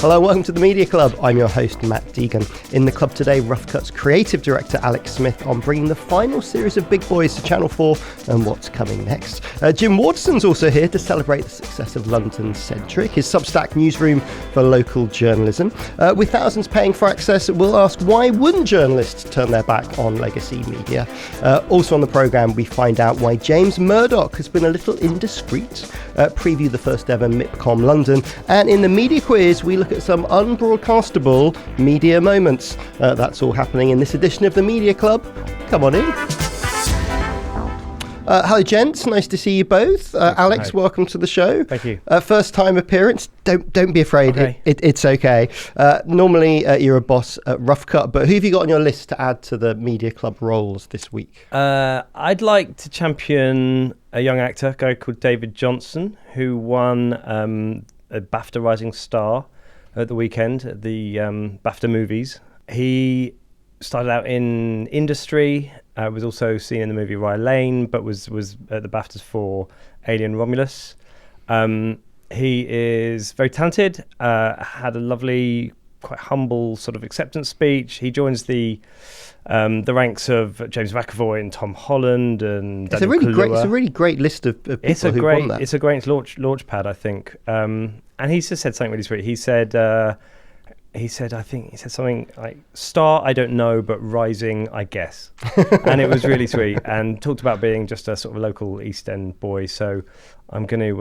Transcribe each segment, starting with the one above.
Hello, welcome to the Media Club. I'm your host, Matt Deegan. In the club today, Rough Cut's creative director Alex Smith on bringing the final series of Big Boys to Channel 4 and what's coming next. Jim Waterson's also here to celebrate the success of London Centric, his Substack newsroom for local journalism. With thousands paying for access, we'll ask why wouldn't journalists turn their back on legacy media? Also on the programme, we find out why James Murdoch has been a little indiscreet, preview the first ever Mip London, and in the media quiz, we look at some unbroadcastable media moments. That's all happening in this edition of the Media Club. Come on in. Hello, gents. Nice to see you both. Alex, hi. Welcome to the show. Thank you. First time appearance. Don't be afraid. Okay. It's okay. Normally, you're a boss at Rough Cut, but who have you got on your list to add to the Media Club roles this week? I'd like to champion a young actor, a guy called David Jonsson, who won a BAFTA Rising Star at the weekend at the BAFTA movies. He started out in industry, was also seen in the movie Rye Lane, but was at the BAFTAs for Alien Romulus. He is very talented, had a lovely, quite humble sort of acceptance speech. He joins the ranks of James McAvoy and Tom Holland and it's a really great list of people who won that. It's a great launch pad, I think. And he just said something really sweet. He said something like, "Star, I don't know, but rising, I guess." And it was really sweet, and talked about being just a sort of local East End boy. So I'm going to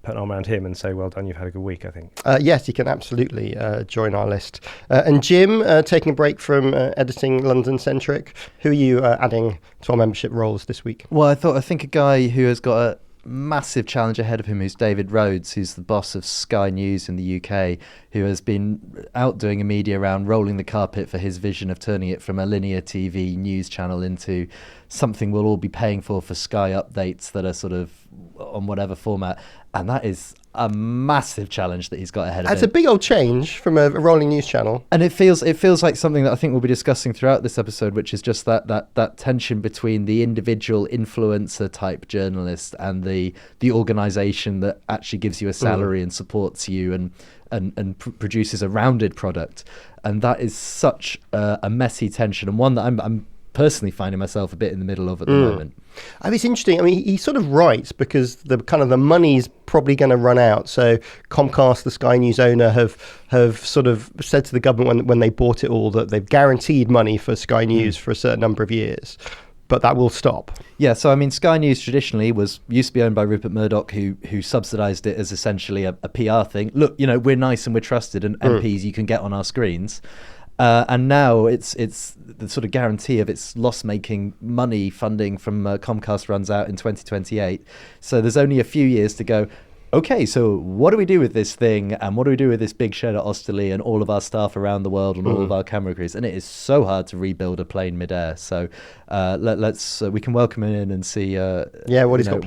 put an arm around him and say, well done, you've had a good week, I think. Yes, you can absolutely join our list. And Jim, taking a break from editing London Centric, who are you adding to our membership roles this week? Well, I think a guy who has got a massive challenge ahead of him, who's David Rhodes, who's the boss of Sky News in the UK, who has been out doing a media round, rolling the carpet for his vision of turning it from a linear TV news channel into something we'll all be paying for Sky updates that are sort of on whatever format. And that is a massive challenge that he's got ahead of him. It's a big old change from a rolling news channel. And it feels like something that I think we'll be discussing throughout this episode, which is just that tension between the individual influencer type journalist and the organisation that actually gives you a salary and supports you and produces a rounded product. And that is such a messy tension, and one that I'm personally finding myself a bit in the middle of at the moment. I mean, it's interesting. I mean, he sort of writes because the money's probably going to run out. So Comcast, the Sky News owner, have sort of said to the government when they bought it all that they've guaranteed money for Sky News for a certain number of years. But that will stop. Yeah, so I mean, Sky News traditionally used to be owned by Rupert Murdoch, who subsidised it as essentially a PR thing. Look, we're nice and we're trusted, and MPs you can get on our screens. And now it's the sort of guarantee of its loss-making money funding from Comcast runs out in 2028. So there's only a few years to go. Okay, so what do we do with this thing, and what do we do with this big shed at Osterley and all of our staff around the world and all of our camera crews? And it is so hard to rebuild a plane midair. So we can welcome him in and see what he's got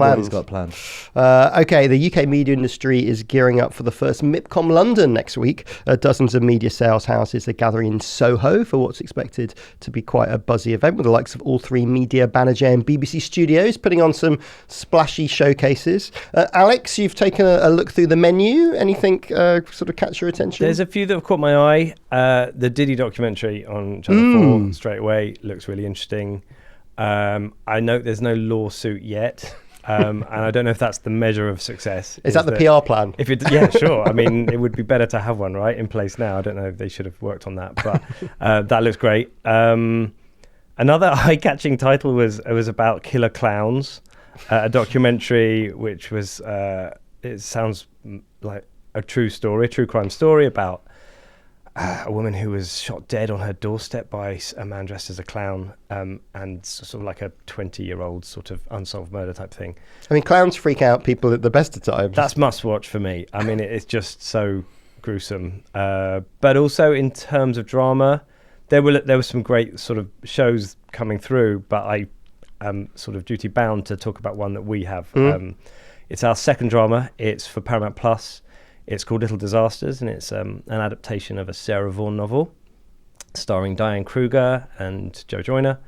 planned. Okay, the UK media industry is gearing up for the first Mip London next week. Dozens of media sales houses are gathering in Soho for what's expected to be quite a buzzy event with the likes of all three media, Banijay and BBC Studios putting on some splashy showcases. Alex, you've taken a look through the menu. Anything sort of catch your attention? There's a few that have caught my eye. The Diddy documentary on Channel 4 straight away looks really interesting. I know there's no lawsuit yet, and I don't know if that's the measure of success. Is that the PR plan? Yeah, sure. I mean, it would be better to have one in place now. I don't know if they should have worked on that, but that looks great. Another eye-catching title was about killer clowns, a documentary which was it sounds like a true crime story about a woman who was shot dead on her doorstep by a man dressed as a clown, and sort of like a 20-year-old sort of unsolved murder type thing. I mean, clowns freak out people at the best of times. That's must watch for me. I mean, it's just so gruesome. But also in terms of drama, there were some great sort of shows coming through, but I am sort of duty bound to talk about one that we have. It's our second drama. It's for Paramount Plus. It's called Little Disasters, and it's an adaptation of a Sarah Vaughan novel starring Diane Kruger and Joe Joyner.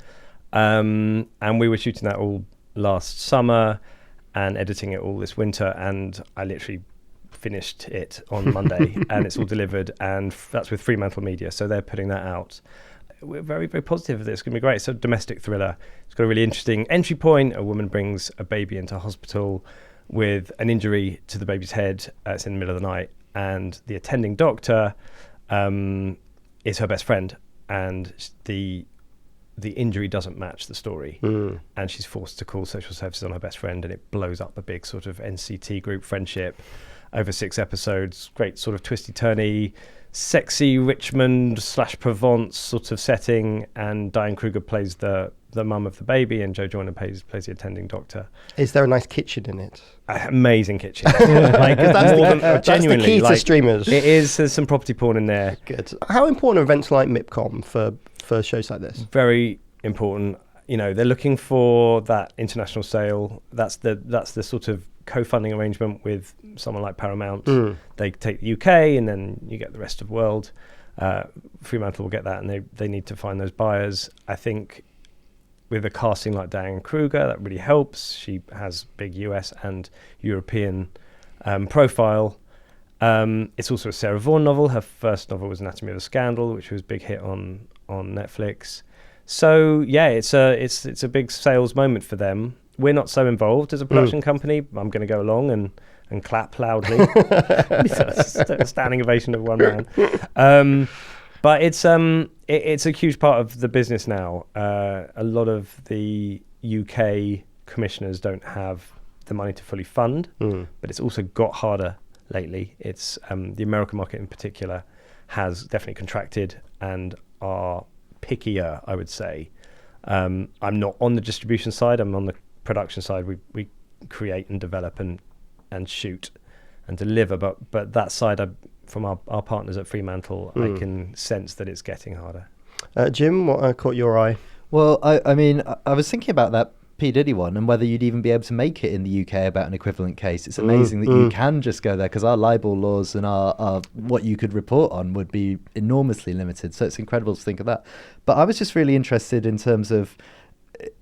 And we were shooting that all last summer and editing it all this winter, and I literally finished it on Monday, and it's all delivered, and that's with Fremantle Media, so they're putting that out. We're very, very positive that it's going to be great. It's a domestic thriller. It's got a really interesting entry point. A woman brings a baby into hospital with an injury to the baby's head. It's in the middle of the night, and the attending doctor is her best friend, and the injury doesn't match the story, and she's forced to call social services on her best friend, and it blows up a big sort of NCT group friendship over 6 episodes. Great sort of twisty-turny, sexy Richmond / Provence sort of setting, and Diane Kruger plays the mum of the baby, and Joe Joyner plays the attending doctor. Is there a nice kitchen in it? Amazing kitchen. Like, that's genuinely, the key like, to streamers. It is. There's some property porn in there. Good. How important are events like MIPCOM for shows like this? Very important. You know, they're looking for that international sale. That's the sort of co-funding arrangement with someone like Paramount. They take the UK, and then you get the rest of the world. Fremantle will get that, and they need to find those buyers. I think with a casting like Diane Kruger, that really helps. She has big US and European profile. It's also a Sarah Vaughan novel. Her first novel was Anatomy of a Scandal, which was a big hit on Netflix. So yeah, it's a big sales moment for them. We're not so involved as a production company. I'm going to go along and clap loudly. A standing ovation of one man. But it's a huge part of the business now. A lot of the UK commissioners don't have the money to fully fund, but it's also got harder lately. It's the American market in particular has definitely contracted and are pickier, I would say. I'm not on the distribution side. I'm on the production side. We create and develop and shoot and deliver, but that side, from our partners at Fremantle, I can sense that it's getting harder. Jim, what caught your eye? Well, I mean, I was thinking about that P. Diddy one and whether you'd even be able to make it in the UK about an equivalent case. It's amazing that you can just go there, because our libel laws and our what you could report on would be enormously limited. So it's incredible to think of that. But I was just really interested in terms of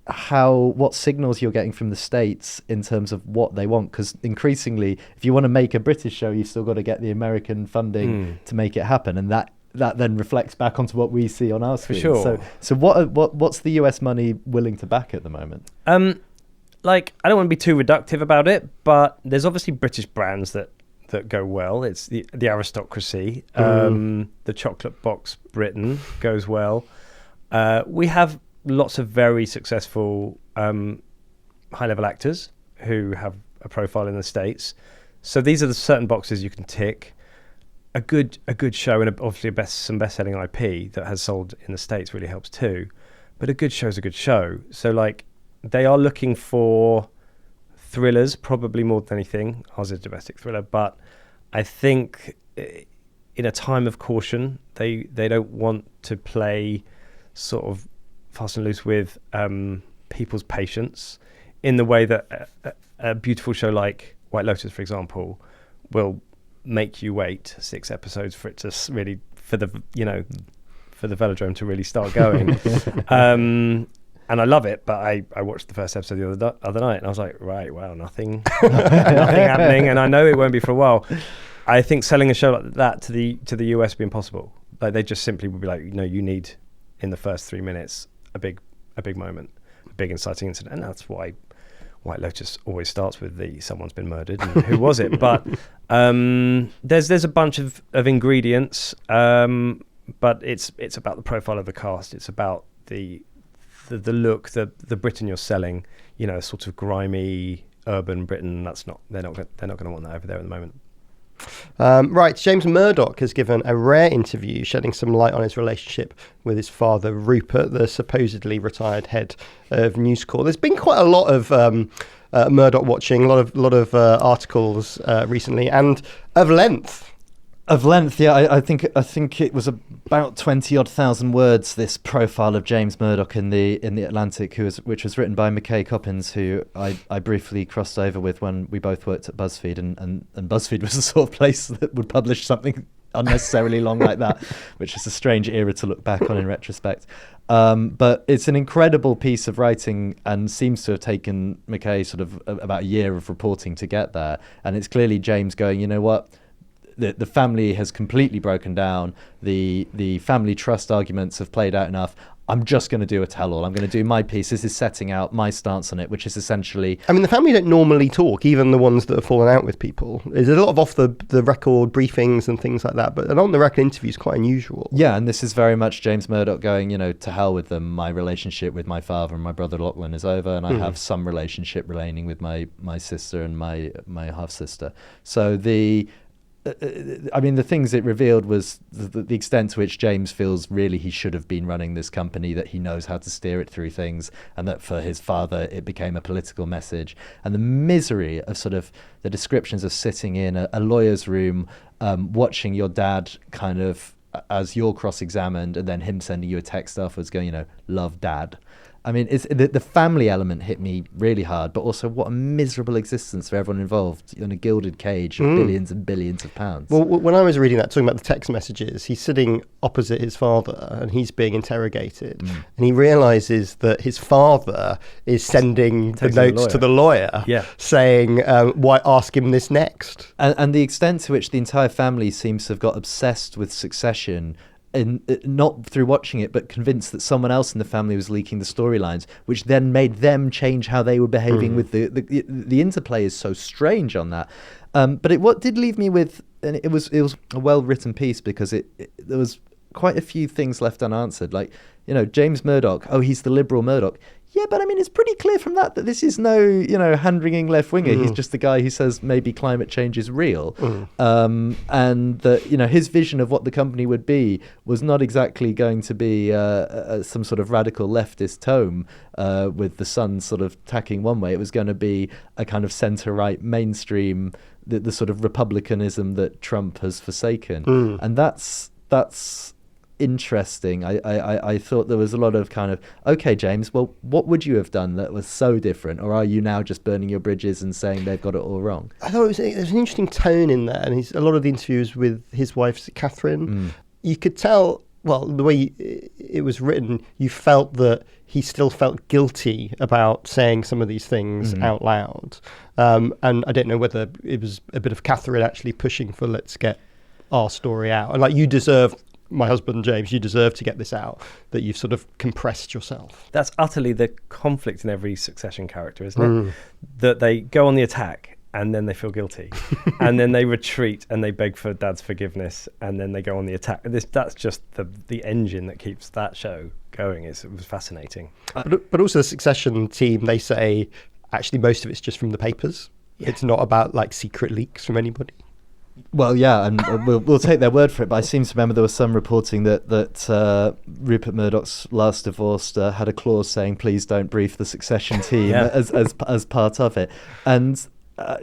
what signals you're getting from the States in terms of what they want, because increasingly, if you want to make a British show, you've still got to get the American funding to make it happen, and that then reflects back onto what we see on our screen. For sure. So what's the US money willing to back at the moment? Like, I don't want to be too reductive about it, but there's obviously British brands that go well. It's the aristocracy. The chocolate box Britain goes well. We have lots of very successful high-level actors who have a profile in the States. So these are the certain boxes you can tick. A good show, and obviously some best-selling IP that has sold in the States really helps too. But a good show is a good show. So like, they are looking for thrillers, probably more than anything. Ours is a domestic thriller, but I think in a time of caution, they don't want to play sort of fast and loose with people's patience in the way that a beautiful show like White Lotus, for example, will make you wait 6 episodes for it to really, for the velodrome to really start going. And I love it, but I watched the first episode the other night, and I was like, right, wow, nothing happening, and I know it won't be for a while. I think selling a show like that to the US would be impossible. Like, they just simply would be like, you need in the first 3 minutes a big moment, a big inciting incident, and that's why White Lotus always starts with someone's been murdered and who was it. But there's a bunch of ingredients, but it's about the profile of the cast. It's about the look, the Britain you're selling. Sort of grimy urban Britain. They're not going to want that over there at the moment. Right, James Murdoch has given a rare interview shedding some light on his relationship with his father, Rupert, the supposedly retired head of News Corp. There's been quite a lot of Murdoch watching, a lot of articles recently, and of length. Yeah. I think it was about 20,000 words, this profile of James Murdoch in the Atlantic, which was written by McKay Coppins, who I briefly crossed over with when we both worked at BuzzFeed, and BuzzFeed was the sort of place that would publish something unnecessarily long like that, which is a strange era to look back on in retrospect. But it's an incredible piece of writing and seems to have taken McKay sort of about a year of reporting to get there. And it's clearly James going, you know what? The family has completely broken down. The family trust arguments have played out enough. I'm just going to do a tell-all. I'm going to do my piece. This is setting out my stance on it, which is essentially... I mean, the family don't normally talk, even the ones that have fallen out with people. There's a lot of off-the-record briefings and things like that, but an on-the-record interview is quite unusual. Yeah, and this is very much James Murdoch going, you know, to hell with them. My relationship with my father and my brother Lachlan is over, and I have some relationship relating with my sister and my half-sister. So I mean, the things it revealed was the extent to which James feels really he should have been running this company, that he knows how to steer it through things, and that for his father it became a political message. And the misery of sort of the descriptions of sitting in a lawyer's room, watching your dad kind of as you're cross-examined, and then him sending you a text afterwards going, you know, love dad. I mean, it's the family element hit me really hard, but also what a miserable existence for everyone involved in a gilded cage of billions and billions of pounds. Well, when I was reading that, talking about the text messages, he's sitting opposite his father and he's being interrogated. And he realises that his father is sending the notes to the lawyer saying, why ask him this next? And the extent to which the entire family seems to have got obsessed with Succession, not through watching it, but convinced that someone else in the family was leaking the storylines, which then made them change how they were behaving with the interplay is so strange on that. But what did leave me with, and it was a well-written piece because there was quite a few things left unanswered. Like, you know, James Murdoch, he's the liberal Murdoch. Yeah, but I mean, it's pretty clear from that this is no, you know, hand-wringing left-winger. He's just the guy who says maybe climate change is real. And that, you know, his vision of what the company would be was not exactly going to be some sort of radical leftist tome with the Sun sort of tacking one way. It was going to be a kind of centre-right mainstream, the sort of republicanism that Trump has forsaken. And that's interesting. I thought there was a lot of kind of, okay, James, well, what would you have done that was so different? Or are you now just burning your bridges and saying they've got it all wrong? I thought there's an interesting tone in there. And a lot of the interviews with his wife, Catherine, you could tell, well, the way it was written, you felt that he still felt guilty about saying some of these things out loud. And I don't know whether it was a bit of Catherine actually pushing for, let's get our story out. And like, you deserve... my husband, James, you deserve to get this out, that you've sort of compressed yourself. That's utterly the conflict in every Succession character, isn't it? That they go on the attack and then they feel guilty. And then they retreat and they beg for dad's forgiveness and then they go on the attack. That's just the engine that keeps that show going. It was fascinating. But also the Succession team, they say, actually, most of it's just from the papers. Yeah. It's not about like secret leaks from anybody. Well, yeah, and we'll take their word for it, but I seem to remember there was some reporting that Rupert Murdoch's last divorce had a clause saying, please don't brief the Succession team as part of it. And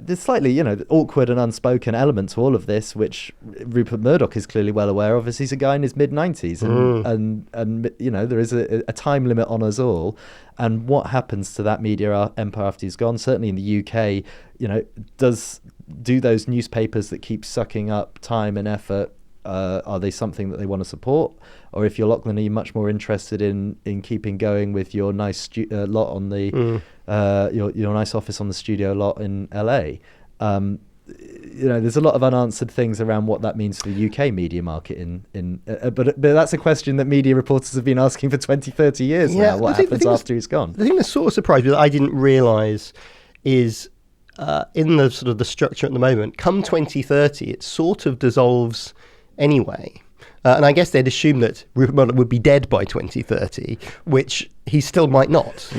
there's slightly, you know, awkward and unspoken element to all of this, which Rupert Murdoch is clearly well aware of, as he's a guy in his mid-90s. And you know, there is a time limit on us all. And what happens to that media empire after he's gone, certainly in the UK, you know, do those newspapers that keep sucking up time and effort, are they something that they want to support? Or if you're Lachlan, are you much more interested in keeping going with your nice lot on the your nice office on the studio lot in LA? You know, there's a lot of unanswered things around what that means for the UK media market but that's a question that media reporters have been asking for 20, 30 years now. What happens after he's gone? The thing that sort of surprised me that I didn't realise is in the sort of the structure at the moment, come 2030, it sort of dissolves anyway. And I guess they'd assume that Rupert Murdoch would be dead by 2030, which he still might not.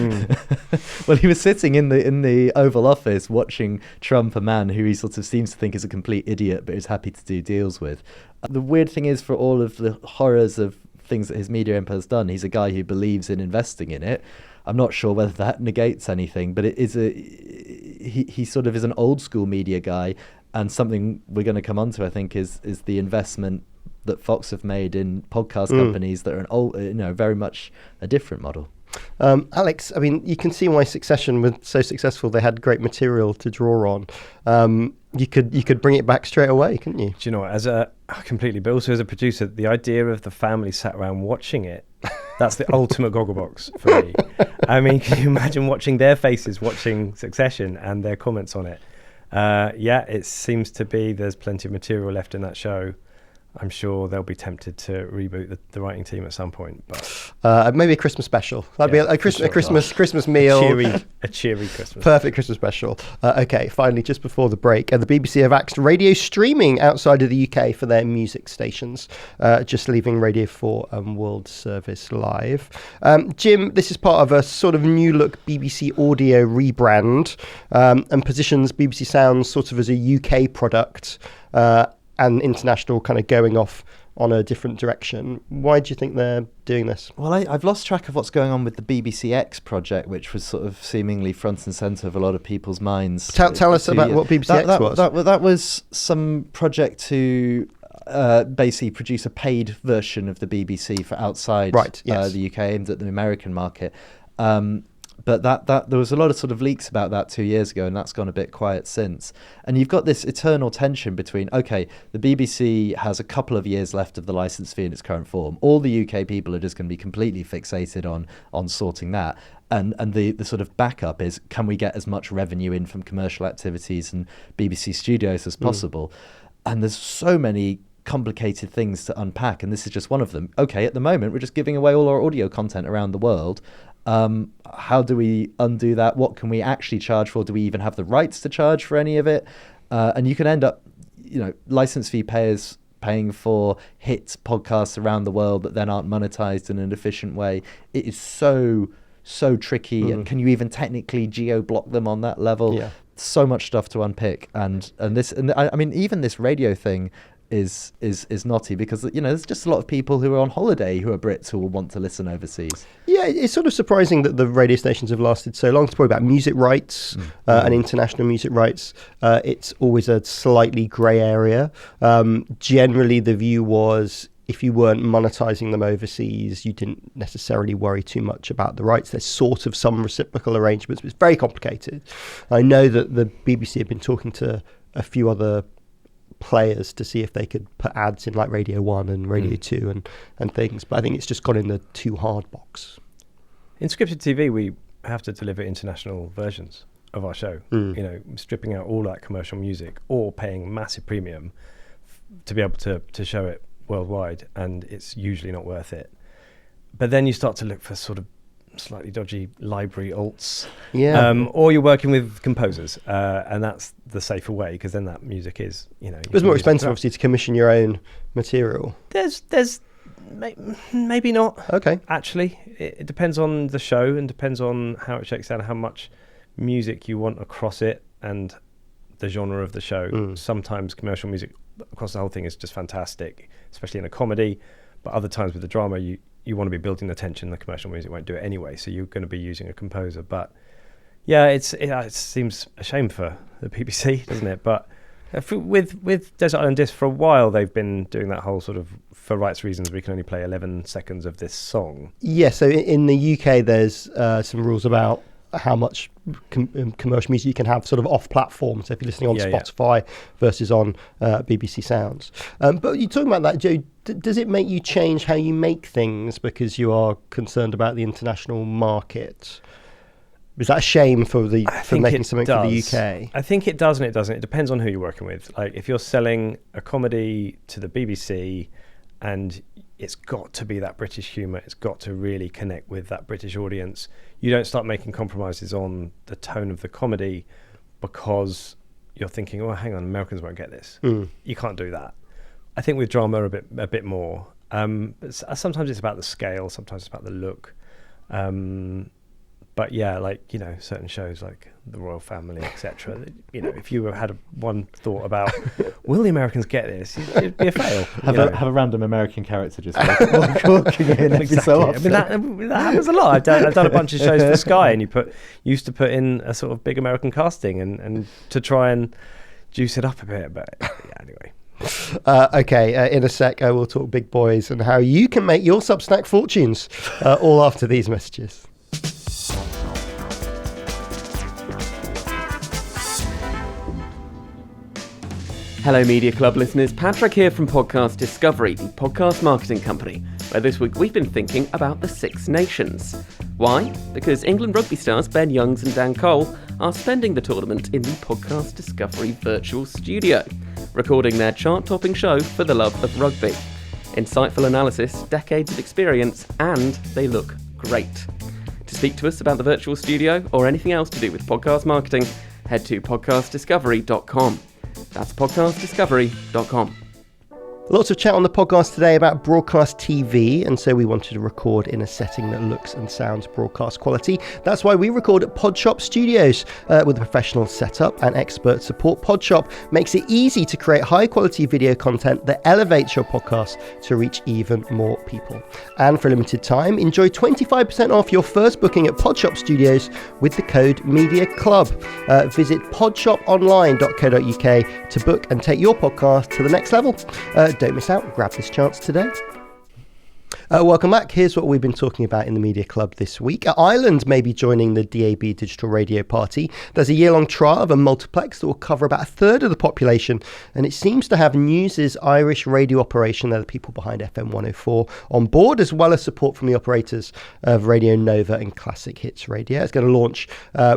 Well, he was sitting in the Oval Office watching Trump, a man who he sort of seems to think is a complete idiot, but is happy to do deals with. The weird thing is, for all of the horrors of things that his media empire has done, he's a guy who believes in investing in it. I'm not sure whether that negates anything, but it is he sort of is an old school media guy, and something we're going to come on to, I think, is the investment that Fox have made in podcast companies that are an old, you know, very much a different model. Alex, I mean, you can see why Succession was so successful. They had great material to draw on. You could bring it back straight away, couldn't you? Do you know what? But also as a producer, the idea of the family sat around watching it That's the ultimate Gogglebox for me. I mean, can you imagine watching their faces watching Succession and their comments on it? It seems to be there's plenty of material left in that show. I'm sure they'll be tempted to reboot the writing team at some point, but maybe a Christmas special. That'd be a Christmas meal, a cheery Christmas. Perfect Christmas special. Okay, finally, just before the break, the BBC have axed radio streaming outside of the UK for their music stations, just leaving Radio 4 and World Service Live. Jim, this is part of a sort of new look BBC audio rebrand, and positions BBC Sounds sort of as a UK product. And international kind of going off on a different direction. Why do you think they're doing this? Well, I've lost track of what's going on with the BBC X project, which was sort of seemingly front and centre of a lot of people's minds. Tell us about what BBC X was. That was some project to basically produce a paid version of the BBC for outside the UK, aimed at the American market. But that there was a lot of sort of leaks about that 2 years ago, and that's gone a bit quiet since. And you've got this eternal tension between, okay, the BBC has a couple of years left of the licence fee in its current form. All the UK people are just going to be completely fixated on sorting that. And the sort of backup is, can we get as much revenue in from commercial activities and BBC studios as possible? And there's so many complicated things to unpack, and this is just one of them. Okay, at the moment, we're just giving away all our audio content around the world. How do we undo that? What can we actually charge for? Do we even have the rights to charge for any of it? And you can end up, license fee payers paying for hit podcasts around the world that then aren't monetized in an efficient way. It is so tricky. And can you even technically geo-block them on that level? Yeah. So much stuff to unpick. And I mean, even this radio thing is knotty, because there's just a lot of people who are on holiday who are Brits who will want to listen overseas. Yeah, it's sort of surprising that the radio stations have lasted so long. It's probably about music rights and international music rights. It's always a slightly grey area. Generally, the view was, if you weren't monetizing them overseas, you didn't necessarily worry too much about the rights. There's sort of some reciprocal arrangements, but it's very complicated. I know that the BBC have been talking to a few other players to see if they could put ads in like Radio 1 and Radio 2 and things, but I think it's just gone in the too hard box. In scripted TV, we have to deliver international versions of our show, stripping out all that commercial music or paying massive premium to be able to show it worldwide, and it's usually not worth it. But then you start to look for sort of slightly dodgy library alts, or you're working with composers, and that's the safer way, because then that music is, it's more expensive, obviously, to commission your own material. There's maybe not. Okay. Actually, it depends on the show and depends on how it shakes down, how much music you want across it, and the genre of the show. Sometimes commercial music across the whole thing is just fantastic, especially in a comedy. But other times with the drama, you want to be building the tension. The commercial music won't do it anyway, so you're going to be using a composer. But yeah, it seems a shame for the BBC, doesn't it? But with Desert Island Disc, for a while they've been doing that whole sort of, for rights reasons, we can only play 11 seconds of this song. Yeah, so in the UK there's some rules about how much commercial music you can have sort of off platform. So if you're listening on Spotify versus on BBC Sounds. But you're talking about that, Joe, does it make you change how you make things because you are concerned about the international market? Is that a shame for making something for the UK? I think it does and it doesn't. It depends on who you're working with. Like if you're selling a comedy to the BBC and it's got to be that British humour, it's got to really connect with that British audience, you don't start making compromises on the tone of the comedy because you're thinking, oh, hang on, Americans won't get this. You can't do that. I think with drama a bit more. But sometimes it's about the scale, sometimes it's about the look. But yeah, like, certain shows like The Royal Family, etc. If you had one thought about, will the Americans get this? It'd be a fail. Have a random American character just walking in every so often. I mean, that happens a lot. I've done a bunch of shows for Sky, and used to put in a sort of big American casting and to try and juice it up a bit. But yeah, anyway. Okay, in a sec, we'll talk big boys and how you can make your Substack fortunes, all after these messages. Hello Media Club listeners, Patrick here from Podcast Discovery, the podcast marketing company, where this week we've been thinking about the Six Nations. Why? Because England rugby stars Ben Youngs and Dan Cole are spending the tournament in the Podcast Discovery virtual studio, recording their chart-topping show for the love of rugby. Insightful analysis, decades of experience, and they look great. To speak to us about the virtual studio or anything else to do with podcast marketing, head to podcastdiscovery.com. That's podcastdiscovery.com. Lots of chat on the podcast today about broadcast TV, and so we wanted to record in a setting that looks and sounds broadcast quality. That's why we record at Podshop Studios with a professional setup and expert support. Podshop makes it easy to create high quality video content that elevates your podcast to reach even more people. And for a limited time, enjoy 25% off your first booking at Podshop Studios with the code Media Club. Visit podshoponline.co.uk to book and take your podcast to the next level. Don't miss out. Grab this chance today. Welcome back. Here's what we've been talking about in the Media Club this week. Ireland may be joining the DAB Digital Radio Party. There's a year-long trial of a multiplex that will cover about a third of the population, and it seems to have News's Irish radio operation, they're the people behind FM 104, on board, as well as support from the operators of Radio Nova and Classic Hits Radio. It's going to launch,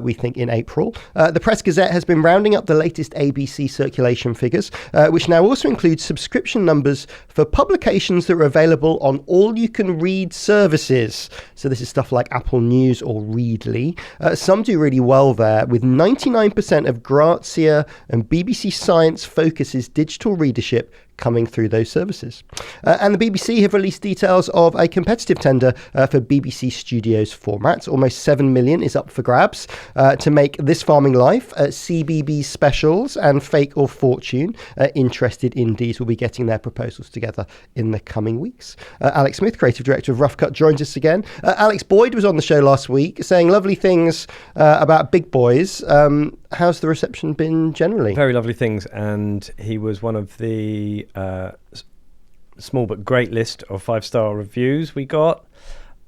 we think, in April. The Press Gazette has been rounding up the latest ABC circulation figures, which now also includes subscription numbers for publications that are available on all you can read services. So this is stuff like Apple News or Readly. Some do really well there, with 99% of Grazia and BBC Science Focus's digital readership coming through those services. And the BBC have released details of a competitive tender for BBC Studios formats. Almost 7 million is up for grabs to make This Farming Life, CBB Specials and Fake or Fortune. Interested indies will be getting their proposals together in the coming weeks. Alex Smith, creative director of Rough Cut, joins us again. Alex Boyd was on the show last week saying lovely things about Big Boys. How's the reception been generally? Very lovely things, and he was one of the small but great list of 5-star reviews we got.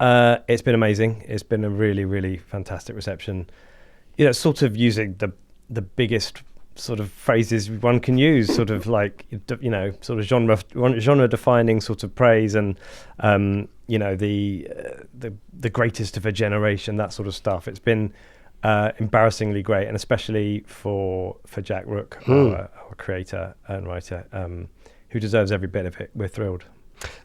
It's been amazing. It's been a really, really fantastic reception. You know, sort of using the biggest sort of phrases one can use, sort of like, you know, sort of genre defining sort of praise, and you know, the greatest of a generation, that sort of stuff. It's been embarrassingly great, and especially for Jack Rook, our creator and writer, who deserves every bit of it. We're thrilled.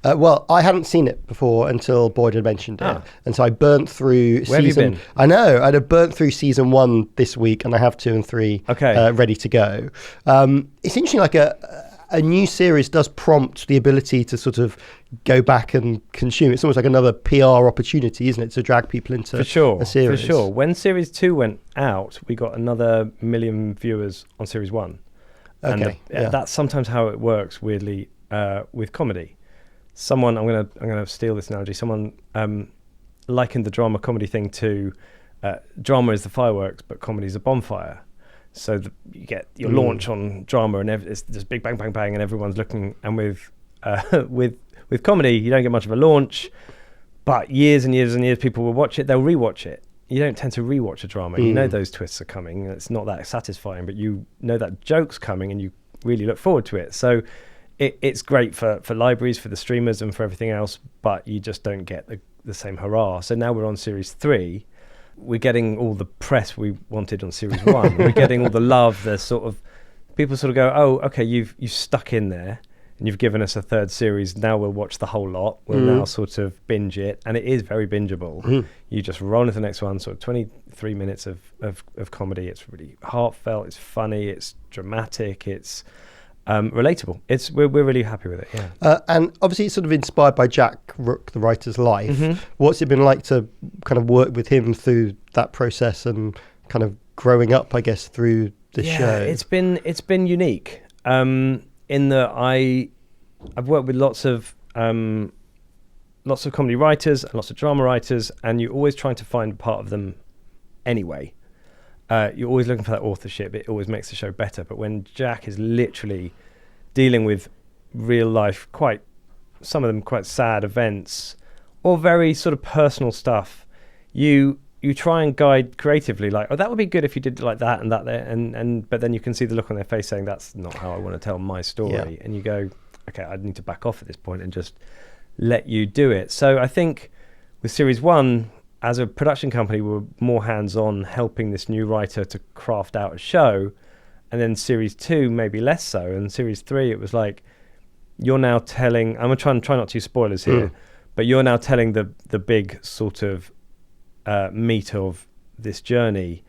Well, I hadn't seen it before until Boyd had mentioned it, and so I burnt through Where season. have you been? I know, I'd have burnt through season 1 this week, and I have 2 and 3 ready to go. It's interesting, like a new series does prompt the ability to sort of go back and consume. It's almost like another PR opportunity, isn't it, to drag people into a series. For sure. When Series 2 went out, we got another 1 million viewers on Series 1. Okay, and that's sometimes how it works, weirdly, with comedy. I'm gonna steal this analogy. Someone likened the drama comedy thing to drama is the fireworks, but comedy is a bonfire. So you get your launch on drama, and it's this big bang, bang, bang, and everyone's looking. And with comedy, you don't get much of a launch, but years and years and years, people will watch it. They'll rewatch it. You don't tend to rewatch a drama. You know those twists are coming. It's not that satisfying, but you know that joke's coming, and you really look forward to it. So it's great for libraries, for the streamers, and for everything else, but you just don't get the same hurrah. So now we're on Series 3. We're getting all the press we wanted on Series 1. We're getting all the love. The sort of people sort of go, oh, okay, you've stuck in there and you've given us a third series. Now we'll watch the whole lot. We'll now sort of binge it, and it is very bingeable. You just roll into the next one. Sort of 23 minutes of comedy. It's really heartfelt. It's funny. It's dramatic. It's relatable. We're really happy with it. Yeah. And obviously it's sort of inspired by Jack Rook, the writer's life. What's it been like to kind of work with him through that process and kind of growing up, I guess, through the show? It's been unique in that I've worked with lots of comedy writers and lots of drama writers, and you're always trying to find part of them anyway. You're always looking for that authorship. It always makes the show better. But when Jack is literally dealing with real life, some of them quite sad events, or very sort of personal stuff, you you try and guide creatively, like, oh, that would be good if you did like that and that there, and but then you can see the look on their face saying that's not how I want to tell my story, and you go, okay, I need to back off at this point and just let you do it. So I think with series 1, as a production company, we were more hands-on, helping this new writer to craft out a show, and then series 2 maybe less so, and series 3 it was like, you're now telling, I'm going to try not to use spoilers here, but you're now telling the big sort of meat of this journey,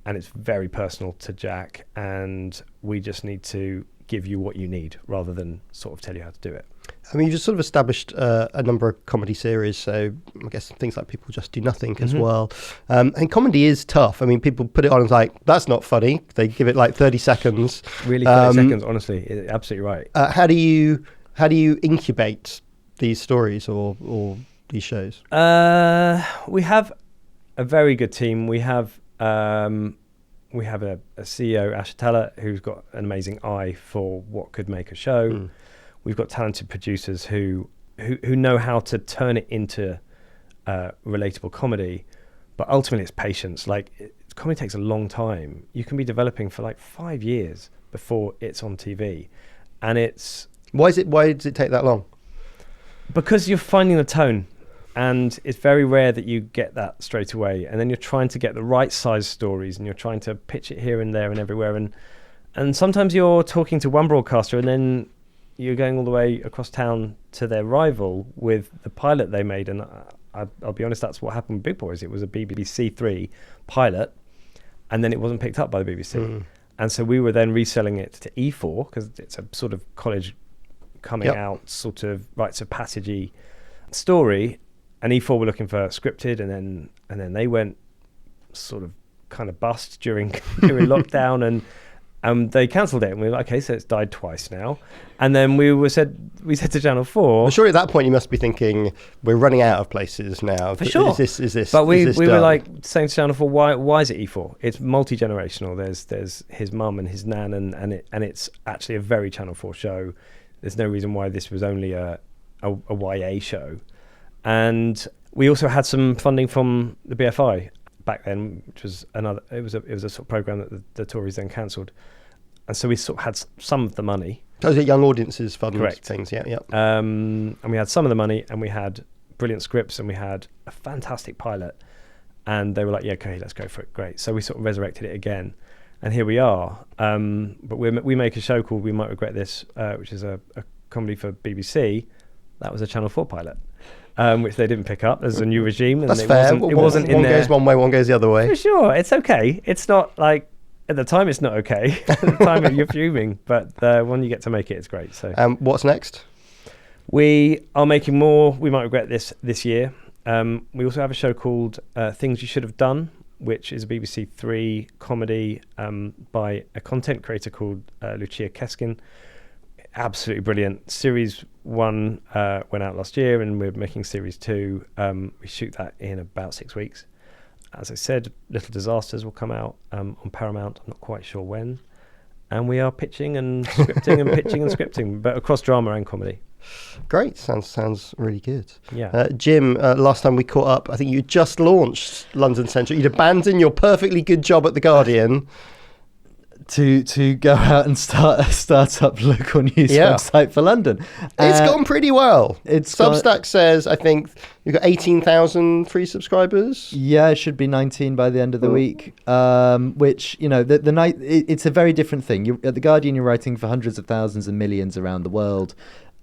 and it's very personal to Jack, and we just need to give you what you need rather than sort of tell you how to do it. I mean, you've just sort of established a number of comedy series, so I guess things like People Just Do Nothing as well. And comedy is tough. I mean, people put it on and it's like, that's not funny. They give it like 30 seconds. Really, 30 seconds, honestly. Absolutely right. How do you incubate these stories or these shows? We have a very good team. We have a CEO, Ash Teller, who's got an amazing eye for what could make a show. We've got talented producers who know how to turn it into relatable comedy, but ultimately it's patience. Like, comedy takes a long time. You can be developing for like 5 years before it's on TV, and it's why does it take that long? Because you're finding the tone, and it's very rare that you get that straight away. And then you're trying to get the right size stories, and you're trying to pitch it here and there and everywhere. And sometimes you're talking to one broadcaster, and then you're going all the way across town to their rival with the pilot they made. And I'll be honest, that's what happened with Big Boys. It was a BBC 3 pilot, and then it wasn't picked up by the BBC. And so we were then reselling it to E4, because it's a sort of college coming out sort of rites of passagey story. And E4 were looking for scripted, and then they went sort of kind of bust during lockdown, and they cancelled it, and we were like, okay, so it's died twice now. And then we said to Channel 4. Well, surely at that point you must be thinking, we're running out of places now. For sure. Is this? But we done? were like saying to Channel 4, why is it E4? It's multi-generational. There's his mum and his nan, and it's actually a very Channel 4 show. There's no reason why this was only a YA show. And we also had some funding from the BFI back then, which was it was a sort of program that the Tories then cancelled, and so we sort of had some of the money. Those are young audiences fund Correct. Things, yeah. And we had some of the money, and we had brilliant scripts, and we had a fantastic pilot, and they were like, yeah, okay, let's go for it. Great. So we sort of resurrected it again, and here we are. But we make a show called We Might Regret This, which is a comedy for BBC. That was a Channel 4 pilot. Which they didn't pick up. There's a new regime, and that's it fair. wasn't in one there. One goes one way, one goes the other way. For sure, it's okay. It's not like at the time it's not okay. At the time you're fuming, but when you get to make it, it's great. So, what's next? We are making more. We Might Regret This year. We also have a show called Things You Should Have Done, which is a BBC 3 comedy by a content creator called Lucia Keskin. Absolutely brilliant. Series 1 went out last year, and we're making series 2. We shoot that in about 6 weeks. As I said, Little Disasters will come out on Paramount. I'm not quite sure when. And we are pitching and scripting and pitching and scripting, but across drama and comedy. Great. Sounds really good. Yeah. Jim, last time we caught up, I think you just launched London Centric. You'd abandoned your perfectly good job at The Guardian to go out and start a startup local news website for London. It's gone pretty well. Substack says, I think you've got 18,000 free subscribers. Yeah, it should be 19 by the end of the week. Which, you know, it's a very different thing. At The Guardian, you're writing for hundreds of thousands and millions around the world.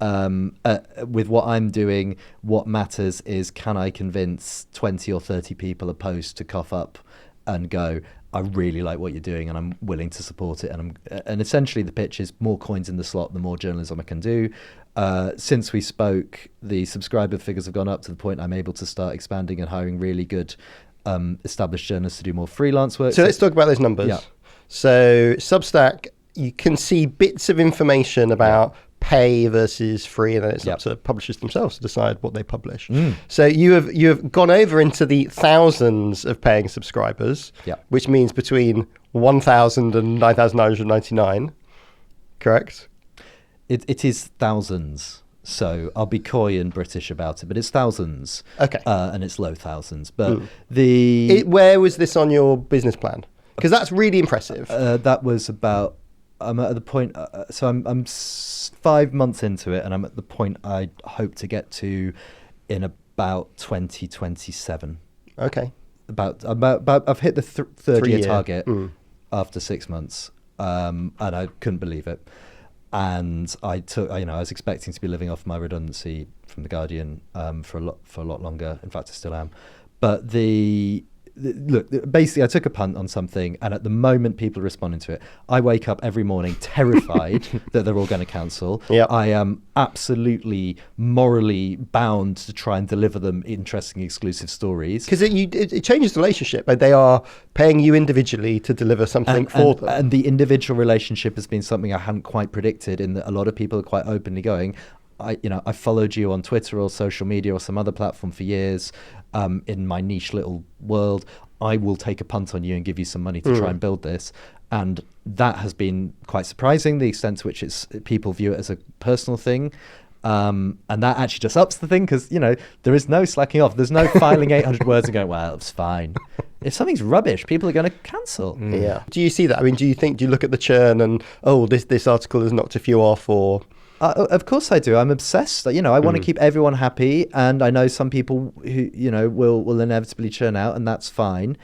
With what I'm doing, what matters is, can I convince 20 or 30 people a post to cough up and go, I really like what you're doing, and I'm willing to support it. And essentially the pitch is more coins in the slot, the more journalism I can do. Since we spoke, the subscriber figures have gone up to the point I'm able to start expanding and hiring really good established journalists to do more freelance work. So let's talk about those numbers. Yeah. So Substack, you can see bits of information about pay versus free, and then it's up to publishers themselves to decide what they publish. So you have gone over into the thousands of paying subscribers, which means between 1,000 and 9,999, correct? It is thousands. So I'll be coy and British about it, but it's thousands. Okay. And it's low thousands. But where was this on your business plan? Because that's really impressive. That was about, I'm at the point, so I'm 5 months into it, and I'm at the point I hope to get to in about 2027. Okay. About I've hit the third year target after 6 months, and I couldn't believe it. And I was expecting to be living off my redundancy from The Guardian for a lot longer. In fact, I still am. But look, basically, I took a punt on something, and at the moment people are responding to it, I wake up every morning terrified that they're all going to cancel. Yep. I am absolutely morally bound to try and deliver them interesting, exclusive stories. Because it changes the relationship. They are paying you individually to deliver something for them. And the individual relationship has been something I hadn't quite predicted, in that a lot of people are quite openly going, I followed you on Twitter or social media or some other platform for years. In my niche little world, I will take a punt on you and give you some money to try and build this. And that has been quite surprising, the extent to which people view it as a personal thing. And that actually just ups the thing, because, there is no slacking off. There's no filing 800 words and going, well, it's fine. If something's rubbish, people are going to cancel. Yeah. Do you see that? I mean, do you look at the churn and, this article has knocked a few off, or... Of course I do. I'm obsessed. I want to keep everyone happy, and I know some people who will inevitably churn out, and that's fine.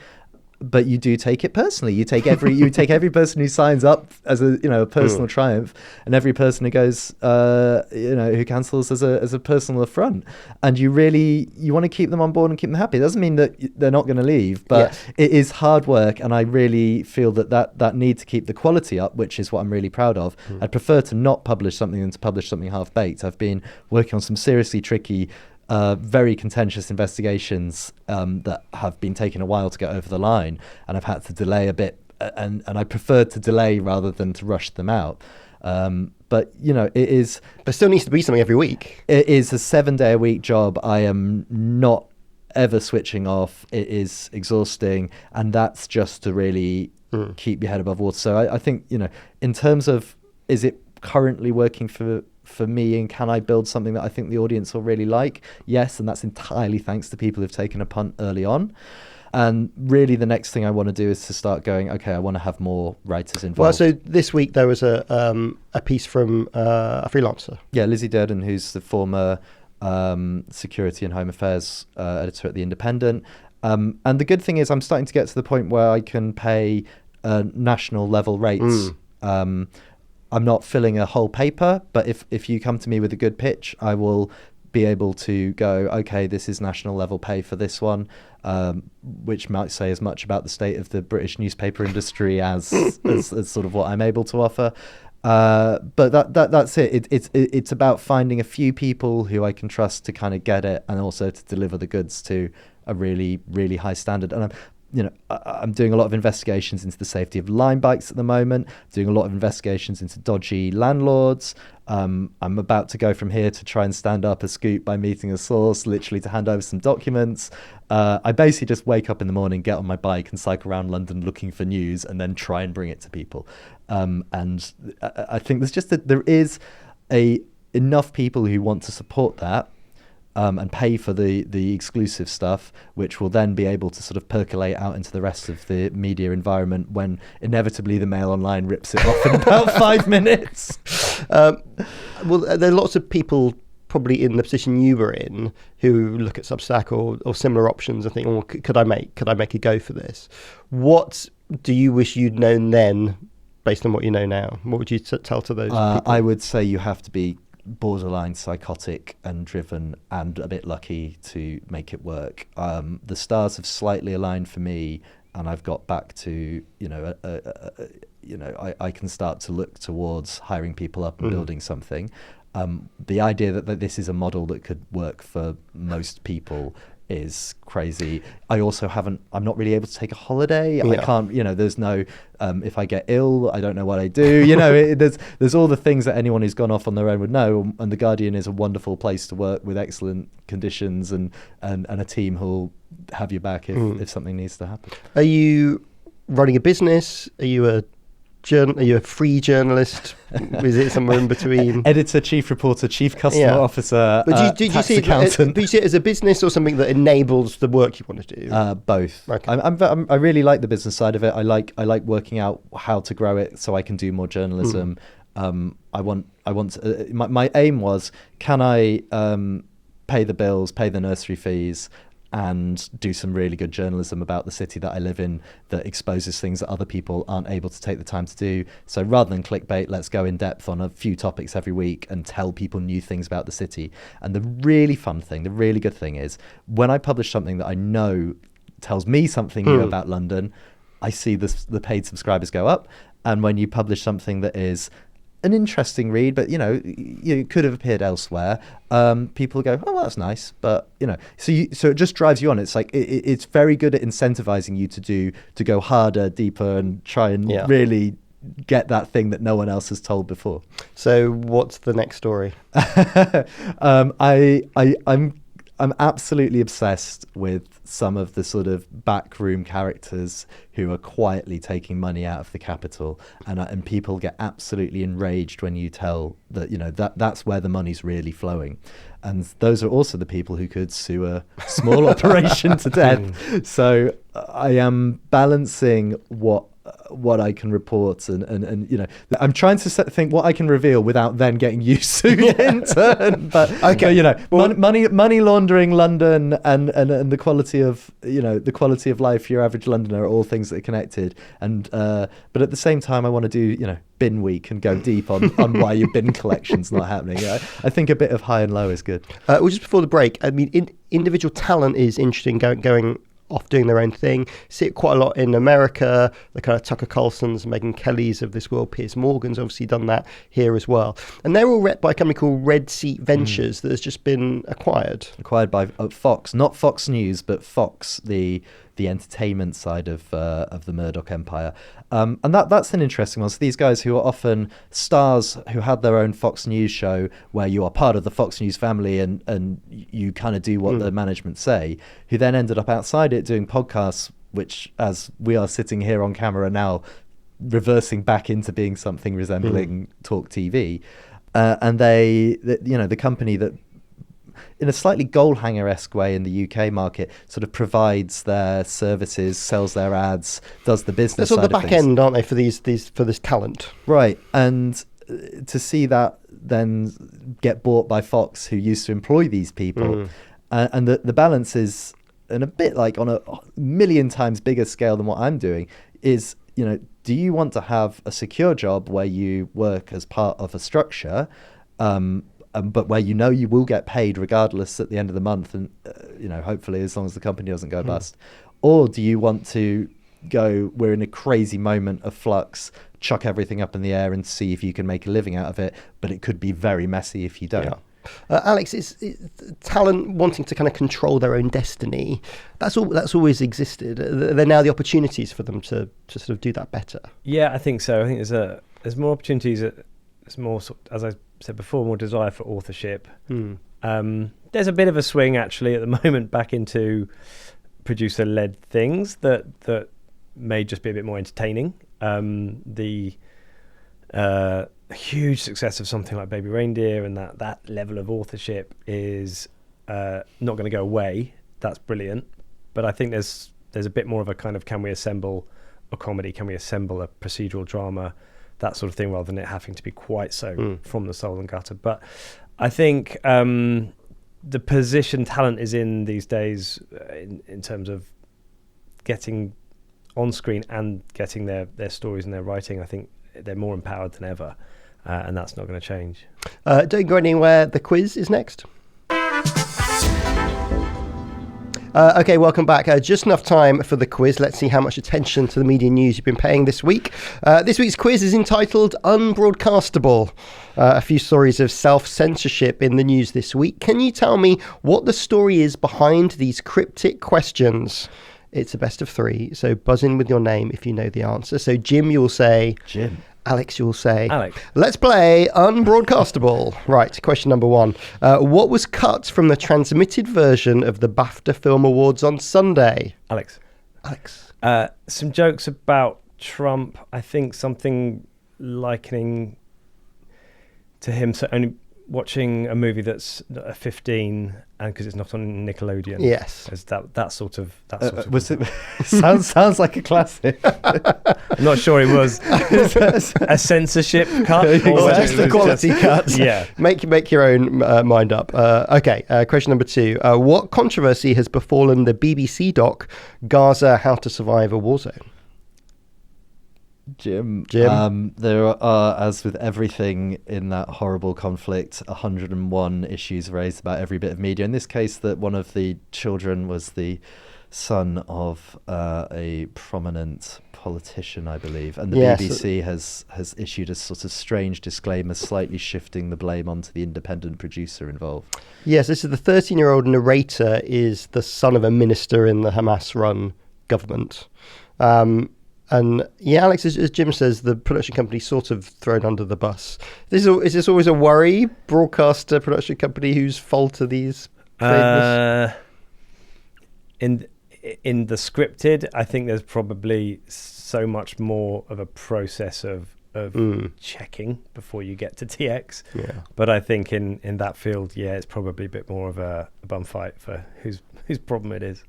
But you do take it personally. You take every person who signs up as a personal triumph, and every person who goes who cancels as a personal affront. And you want to keep them on board and keep them happy. It doesn't mean that they're not going to leave, but it is hard work, and I really feel that need to keep the quality up, which is what I'm really proud of. I'd prefer to not publish something than to publish something half-baked. I've been working on some seriously tricky, very contentious investigations that have been taking a while to get over the line, and I've had to delay a bit, and I prefer to delay rather than to rush them out. But it is... There still needs to be something every week. It is a 7-day-a-week job. I am not ever switching off. It is exhausting, and that's just to really keep your head above water. So I think, in terms of, is it currently working for me, and can I build something that I think the audience will really like? Yes, and that's entirely thanks to people who've taken a punt early on. And really the next thing I want to do is to start going, okay, I want to have more writers involved. Well, so this week there was a piece from a freelancer. Yeah, Lizzie Durden, who's the former Security and Home Affairs editor at The Independent. And the good thing is I'm starting to get to the point where I can pay national level rates. I'm not filling a whole paper, but if you come to me with a good pitch, I will be able to go, okay, this is national level pay for this one, which might say as much about the state of the British newspaper industry as sort of what I'm able to offer. But that's it. It's about finding a few people who I can trust to kind of get it, and also to deliver the goods to a really, really high standard. And I'm doing a lot of investigations into the safety of line bikes at the moment, doing a lot of investigations into dodgy landlords. I'm about to go from here to try and stand up a scoop by meeting a source, literally to hand over some documents. I basically just wake up in the morning, get on my bike and cycle around London looking for news, and then try and bring it to people. And I think there is enough people who want to support that, and pay for the exclusive stuff, which will then be able to sort of percolate out into the rest of the media environment when inevitably the Mail Online rips it off in about 5 minutes. Well, there are lots of people probably in the position you were in who look at Substack or similar options and think, well, could I make a go for this? What do you wish you'd known then, based on what you know now? What would you tell to those people? I would say you have to be borderline psychotic and driven and a bit lucky to make it work. The stars have slightly aligned for me, and I've got back to I can start to look towards hiring people up and building something. The idea that this is a model that could work for most people is crazy. I also I'm not really able to take a holiday. Yeah. I can't, there's no, if I get ill, I don't know what I do. There's all the things that anyone who's gone off on their own would know. And The Guardian is a wonderful place to work with excellent conditions and a team who'll have your back if something needs to happen. Are you running a business? Are you a Are you a free journalist? Is it somewhere in between? Editor, chief reporter, chief customer officer, but do you tax see accountant. Do you see it as a business or something that enables the work you want to do? Both. Okay. I really like the business side of it. I like working out how to grow it so I can do more journalism. My aim was, can I pay the bills, pay the nursery fees, and do some really good journalism about the city that I live in that exposes things that other people aren't able to take the time to do. So rather than clickbait, let's go in depth on a few topics every week and tell people new things about the city. And the really fun thing, the really good thing is, when I publish something that I know tells me something new about London, I see the paid subscribers go up. And when you publish something that is an interesting read, but you could have appeared elsewhere, people go, oh, well, that's nice, but so it just drives you on. It's like it's very good at incentivizing you to go harder, deeper, and try and really get that thing that no one else has told before. So what's the next story? I'm absolutely obsessed with some of the sort of backroom characters who are quietly taking money out of the capital, and people get absolutely enraged when you tell that that's where the money's really flowing. And those are also the people who could sue a small operation to death. So I am balancing what I can report and I'm trying to think what I can reveal without then getting you sued in turn. But money laundering, London, and the quality of life for your average Londoner are all things that are connected. And but at the same time, I want to do bin week and go deep on why your bin collection's not happening. I think a bit of high and low is good. Well, just before the break, I mean, individual talent is interesting, going off doing their own thing. See it quite a lot in America, the kind of Tucker Carlsons, Megyn Kellys of this world. Piers Morgan's obviously done that here as well. And they're all rep by a company called Red Seat Ventures that has just been acquired by Fox, not Fox News, but Fox, the entertainment side of the Murdoch empire. And that's an interesting one. So these guys who are often stars who had their own Fox News show where you are part of the Fox News family and you kind of do what the management say, who then ended up outside it doing podcasts, which, as we are sitting here on camera now, reversing back into being something resembling Talk TV. And the company that, in a slightly goal-hanger-esque way in the UK market, sort of provides their services, sells their ads, does the business side of things. They're sort of the back end, aren't they, for this talent? Right, and to see that then get bought by Fox, who used to employ these people, and the balance is, and a bit like on a million times bigger scale than what I'm doing, is, do you want to have a secure job where you work as part of a structure, but where you will get paid regardless at the end of the month, and hopefully as long as the company doesn't go bust? Or do you want to go, we're in a crazy moment of flux, chuck everything up in the air and see if you can make a living out of it, but it could be very messy if you don't? Yeah. Alex, it's talent wanting to kind of control their own destiny. That's always existed. Are there now the opportunities for them to sort of do that better? Yeah, I think so. I think there's more opportunities. There's more, as I said before, more desire for authorship. There's a bit of a swing actually at the moment back into producer-led things that may just be a bit more entertaining. The huge success of something like Baby Reindeer and that level of authorship is not going to go away. That's brilliant, but I think there's a bit more of a kind of, can we assemble a comedy, can we assemble a procedural drama, that sort of thing, rather than it having to be quite so from the soul and gutter. But I think the position talent is in these days, in terms of getting on screen and getting their stories and their writing, I think they're more empowered than ever, and that's not going to change. Don't go anywhere. The quiz is next. Okay, welcome back. Just enough time for the quiz. Let's see how much attention to the media news you've been paying this week. This week's quiz is entitled Unbroadcastable. A few stories of self-censorship in the news this week. Can you tell me what the story is behind these cryptic questions? It's a best of three, so buzz in with your name if you know the answer. So Jim, you'll say... Jim. Alex, you'll say... Alex. Let's play Unbroadcastable. Right, question number one. What was cut from the transmitted version of the BAFTA Film Awards on Sunday? Alex. Alex. Some jokes about Trump, I think something likening to him, so only watching a movie that's 15 and because it's not on Nickelodeon. Yes, as that sort of was it sounds like a classic. I'm not sure it was a censorship cut or just a quality cut. Yeah, make your own mind up. Okay, question number 2. What controversy has befallen the BBC doc Gaza: How to Survive a War Zone? Jim. There are, as with everything in that horrible conflict, 101 issues raised about every bit of media. In this case, that one of the children was the son of a prominent politician, I believe, and the BBC has issued a sort of strange disclaimer, slightly shifting the blame onto the independent producer involved. Yes, this is the 13-year-old narrator is the son of a minister in the Hamas-run government. And yeah, Alex, as Jim says, the production company sort of thrown under the bus. Is this always a worry, broadcaster production company, whose fault are these? In the scripted, I think there's probably so much more of a process of checking before you get to TX. Yeah. But I think in that field, it's probably a bit more of a bum fight for whose problem it is.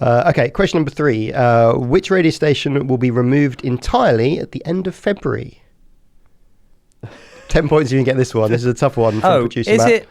Okay, question number 3. Which radio station will be removed entirely at the end of February? 10 points if you can get this one. This is a tough one from producer Matt. Is it,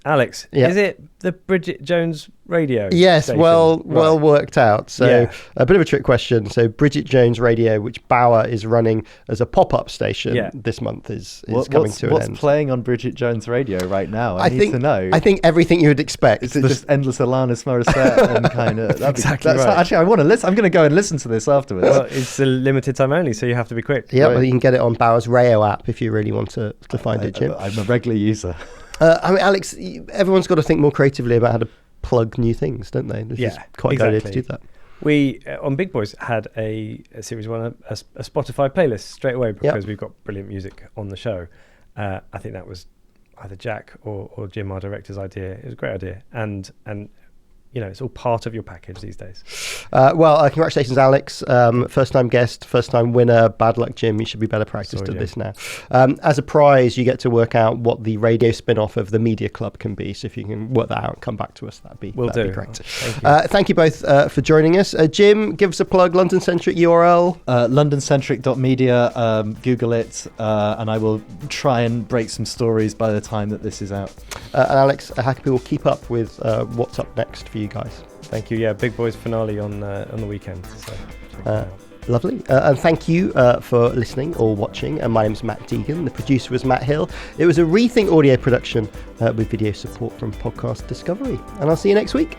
Alex, is it the Bridget Jones radio station? Well worked out. So a bit of a trick question. So Bridget Jones Radio, which Bauer is running as a pop-up station this month, is coming to an end. What's playing on Bridget Jones Radio right now? I need to know. I think everything you would expect. Is it just endless Alanis Morissette and kind of... Exactly right. Actually, I want to listen. I'm going to go and listen to this afterwards. Well, it's a limited time only, so you have to be quick. Yeah, well, you can get it on Bauer's Rayo app if you really want to find it, Jim. I'm a regular user. I mean, Alex, everyone's got to think more creatively about how to plug new things, don't they? This is quite a good idea to do that. We, on Big Boys, had a series one, a Spotify playlist straight away because we've got brilliant music on the show. I think that was either Jack or Jim, our director's idea. It was a great idea. And it's all part of your package these days. Congratulations, Alex. First-time guest, first-time winner. Bad luck, Jim. You should be better practiced at this now. As a prize, you get to work out what the radio spin-off of the Media Club can be. So if you can work that out and come back to us, that'd be great. Thank you both for joining us. Jim, give us a plug. London Centric URL. LondonCentric.media. Google it, and I will try and break some stories by the time that this is out. And Alex, how can people keep up with what's up next for you guys? Thank you. Big Boys finale on the weekend. So lovely. And thank you for listening or watching. My name's Matt Deegan. The producer was Matt Hill. It was a Rethink audio production with video support from Podcast Discovery. And I'll see you next week.